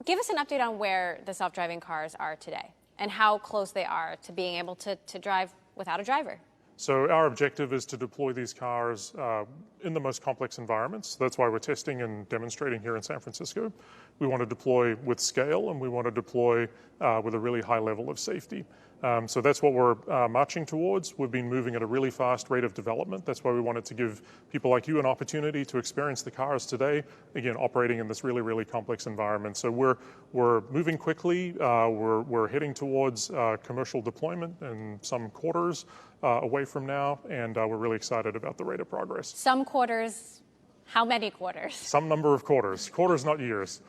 give us an update on where the self-driving cars are today and how close they are to being able to drive without a driver. So our objective is to deploy these cars in the most complex environments. That's why we're testing and demonstrating here in San Francisco. We want to deploy with scale, and we want to deploy with a really high level of safety. So that's what we're marching towards. We've been moving at a really fast rate of development. That's why we wanted to give people like you an opportunity to experience the cars today, again, operating in this really, really complex environment. So we're moving quickly. We're heading towards commercial deployment in some quarters away from now, and we're really excited about the rate of progress. Some quarters, how many quarters? Some number of quarters. Quarters, not years.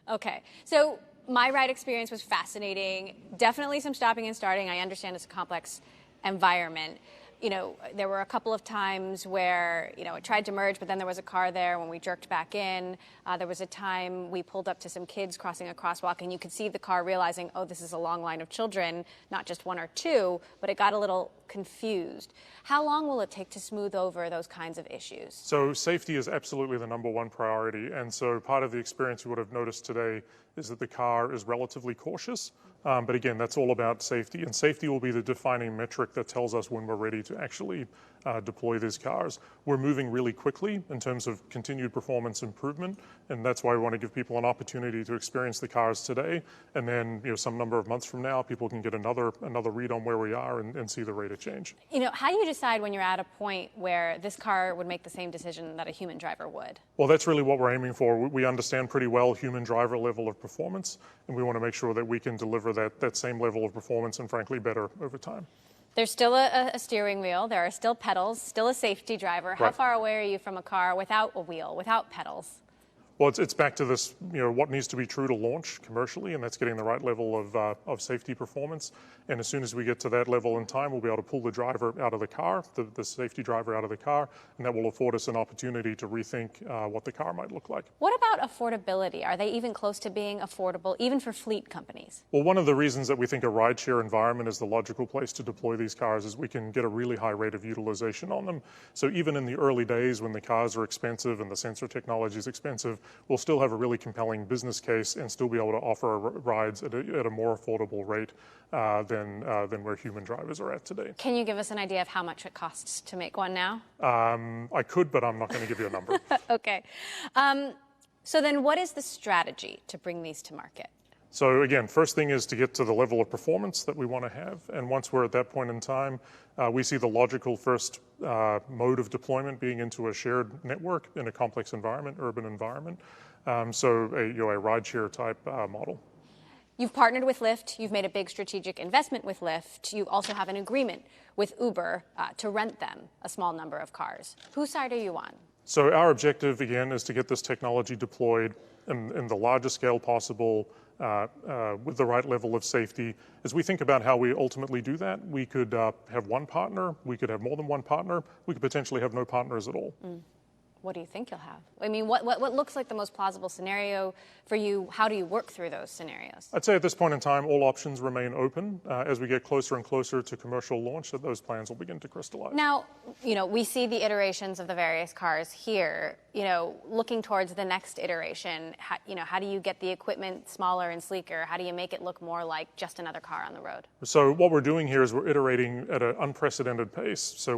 Okay. So my ride experience was fascinating. Definitely some stopping and starting. I understand it's a complex environment. You know, there were a couple of times where, you know, it tried to merge, but then there was a car there when we jerked back in. There was a time we pulled up to some kids crossing a crosswalk, and you could see the car realizing, oh, this is a long line of children, not just one or two, but it got a little confused. How long will it take to smooth over those kinds of issues? So safety is absolutely the number one priority. And so part of the experience you would have noticed today is that the car is relatively cautious. But again, that's all about safety. And safety will be the defining metric that tells us when we're ready to actually deploy these cars. We're moving really quickly in terms of continued performance improvement. And that's why we want to give people an opportunity to experience the cars today. And then, you know, some number of months from now, people can get another read on where we are and see the rate of change. You know, how do you decide when you're at a point where this car would make the same decision that a human driver would? Well, that's really what we're aiming for. We understand pretty well human driver level of performance, and we want to make sure that we can deliver that same level of performance and, frankly, better over time. There's still a steering wheel. There are still pedals, still a safety driver. Right. How far away are you from a car without a wheel, without pedals? Well, it's back to this, you know, what needs to be true to launch commercially, and that's getting the right level of safety performance. And as soon as we get to that level in time, we'll be able to pull the driver out of the car, the safety driver out of the car, and that will afford us an opportunity to rethink what the car might look like. What about affordability? Are they even close to being affordable, even for fleet companies? Well, one of the reasons that we think a rideshare environment is the logical place to deploy these cars is we can get a really high rate of utilization on them. So even in the early days when the cars are expensive and the sensor technology is expensive, we'll still have a really compelling business case and still be able to offer rides at a more affordable rate than where human drivers are at today. Can you give us an idea of how much it costs to make one now? I could, but I'm not going to give you a number. Okay. So then what is the strategy to bring these to market? So again, first thing is to get to the level of performance that we want to have. And once we're at that point in time, we see the logical first mode of deployment being into a shared network in a complex environment, urban environment. So a rideshare type model. You've partnered with Lyft. You've made a big strategic investment with Lyft. You also have an agreement with Uber to rent them a small number of cars. Whose side are you on? So our objective, again, is to get this technology deployed in the largest scale possible with the right level of safety. As we think about how we ultimately do that, we could have one partner. We could have more than one partner. We could potentially have no partners at all. What do you think you'll have? I mean, what looks like the most plausible scenario for you? How do you work through those scenarios? I'd say at this point in time, all options remain open. As we get closer and closer to commercial launch, that those plans will begin to crystallize. Now, you know, we see the iterations of the various cars here. You know, looking towards the next iteration, how do you get the equipment smaller and sleeker? How do you make it look more like just another car on the road? So what we're doing here is we're iterating at an unprecedented pace. So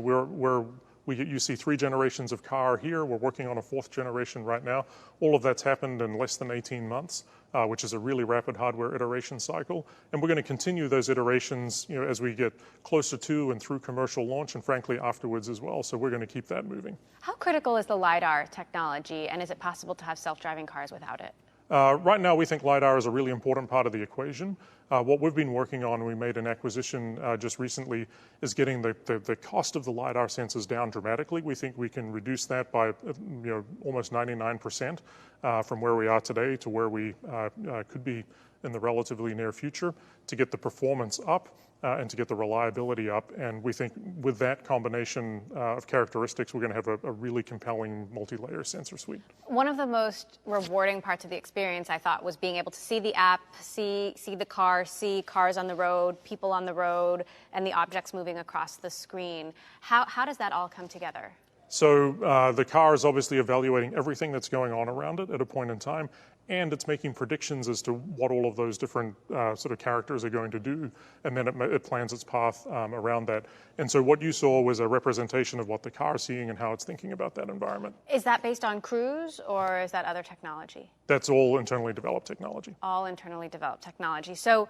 you see 3 generations of car here. We're working on a 4th generation right now. All of that's happened in less than 18 months, which is a really rapid hardware iteration cycle. And we're going to continue those iterations, you know, as we get closer to and through commercial launch, and frankly afterwards as well. So we're going to keep that moving. How critical is the LiDAR technology, and is it possible to have self-driving cars without it? Right now, we think LiDAR is a really important part of the equation. What we've been working on, we made an acquisition just recently, is getting the cost of the LiDAR sensors down dramatically. We think we can reduce that by almost 99% from where we are today to where we could be in the relatively near future to get the performance up and to get the reliability up. And we think with that combination of characteristics, we're going to have a really compelling multi-layer sensor suite. One of the most rewarding parts of the experience, I thought, was being able to see the app, see the car, see cars on the road, people on the road, and the objects moving across the screen. How does that all come together? So the car is obviously evaluating everything that's going on around it at a point in time. and it's making predictions as to what all of those different sort of characters are going to do, and then it plans its path around that. And so what you saw was a representation of what the car is seeing and how it's thinking about that environment. Is that based on Cruise, or is that other technology? That's all internally developed technology. All internally developed technology. So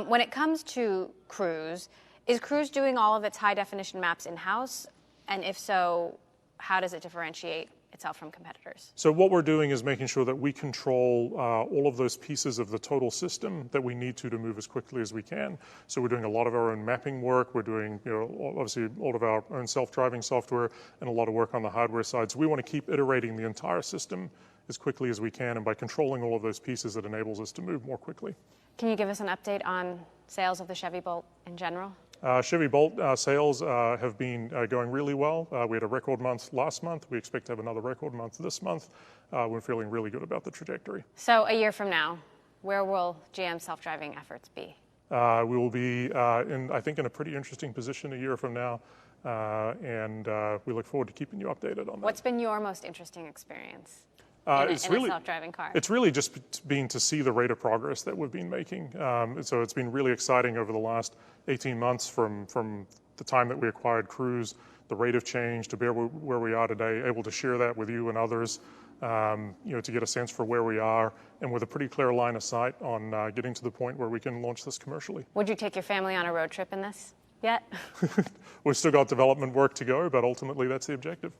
when it comes to Cruise, is Cruise doing all of its high-definition maps in-house? And if so, how does it differentiate itself from competitors? So what we're doing is making sure that we control all of those pieces of the total system that we need to move as quickly as we can. So we're doing a lot of our own mapping work. We're doing, obviously all of our own self-driving software and a lot of work on the hardware side. So we want to keep iterating the entire system as quickly as we can, and by controlling all of those pieces, it enables us to move more quickly. Can you give us an update on sales of the Chevy Bolt in general? Chevy Bolt sales have been going really well. We had a record month last month. We expect to have another record month this month. We're feeling really good about the trajectory. So a year from now, where will GM's self-driving efforts be? We will be, I think, in a pretty interesting position a year from now, and we look forward to keeping you updated on that. What's been your most interesting experience in a self-driving car? It's really just been to see the rate of progress that we've been making. So it's been really exciting over the last 18 months from the time that we acquired Cruise, the rate of change to where we are today, able to share that with you and others, to get a sense for where we are, and with a pretty clear line of sight on getting to the point where we can launch this commercially. Would you take your family on a road trip in this yet? We've still got development work to go, but ultimately that's the objective.